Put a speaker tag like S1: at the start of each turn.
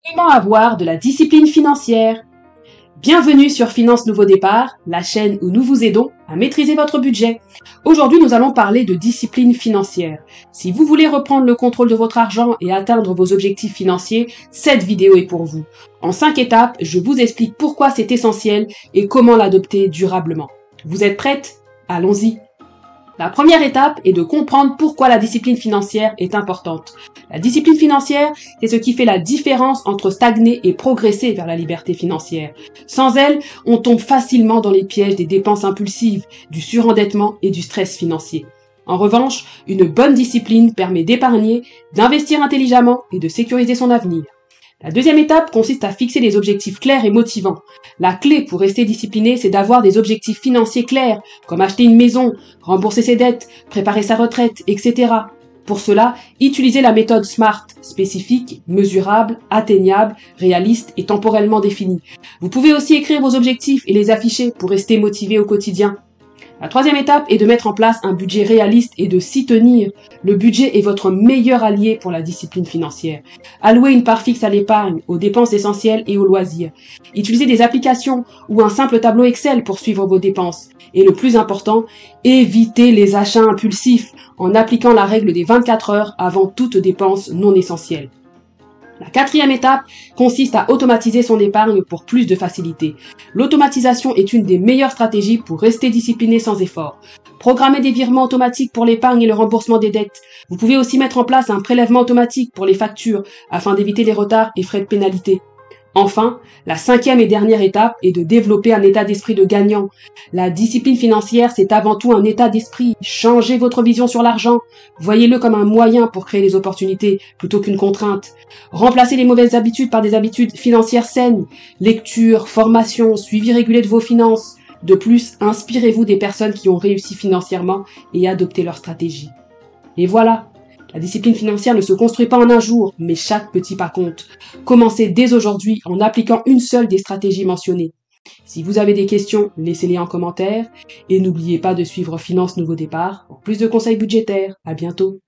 S1: Comment avoir de la discipline financière? Bienvenue sur Finance Nouveau Départ, la chaîne où nous vous aidons à maîtriser votre budget. Aujourd'hui, nous allons parler de discipline financière. Si vous voulez reprendre le contrôle de votre argent et atteindre vos objectifs financiers, cette vidéo est pour vous. En 5 étapes, je vous explique pourquoi c'est essentiel et comment l'adopter durablement. Vous êtes prête? Allons-y! La première étape est de comprendre pourquoi la discipline financière est importante. La discipline financière, c'est ce qui fait la différence entre stagner et progresser vers la liberté financière. Sans elle, on tombe facilement dans les pièges des dépenses impulsives, du surendettement et du stress financier. En revanche, une bonne discipline permet d'épargner, d'investir intelligemment et de sécuriser son avenir. La deuxième étape consiste à fixer des objectifs clairs et motivants. La clé pour rester discipliné, c'est d'avoir des objectifs financiers clairs, comme acheter une maison, rembourser ses dettes, préparer sa retraite, etc. Pour cela, utilisez la méthode SMART, spécifique, mesurable, atteignable, réaliste et temporellement définie. Vous pouvez aussi écrire vos objectifs et les afficher pour rester motivé au quotidien. La troisième étape est de mettre en place un budget réaliste et de s'y tenir. Le budget est votre meilleur allié pour la discipline financière. Allouez une part fixe à l'épargne, aux dépenses essentielles et aux loisirs. Utilisez des applications ou un simple tableau Excel pour suivre vos dépenses. Et le plus important, évitez les achats impulsifs en appliquant la règle des 24 heures avant toute dépense non essentielle. La quatrième étape consiste à automatiser son épargne pour plus de facilité. L'automatisation est une des meilleures stratégies pour rester discipliné sans effort. Programmez des virements automatiques pour l'épargne et le remboursement des dettes. Vous pouvez aussi mettre en place un prélèvement automatique pour les factures afin d'éviter les retards et frais de pénalité. Enfin, la cinquième et dernière étape est de développer un état d'esprit de gagnant. La discipline financière, c'est avant tout un état d'esprit. Changez votre vision sur l'argent. Voyez-le comme un moyen pour créer des opportunités plutôt qu'une contrainte. Remplacez les mauvaises habitudes par des habitudes financières saines. Lecture, formation, suivi régulier de vos finances. De plus, inspirez-vous des personnes qui ont réussi financièrement et adoptez leur stratégie. Et voilà. La discipline financière ne se construit pas en un jour, mais chaque petit pas compte. Commencez dès aujourd'hui en appliquant une seule des stratégies mentionnées. Si vous avez des questions, laissez-les en commentaire et n'oubliez pas de suivre Finance Nouveau Départ pour plus de conseils budgétaires. À bientôt.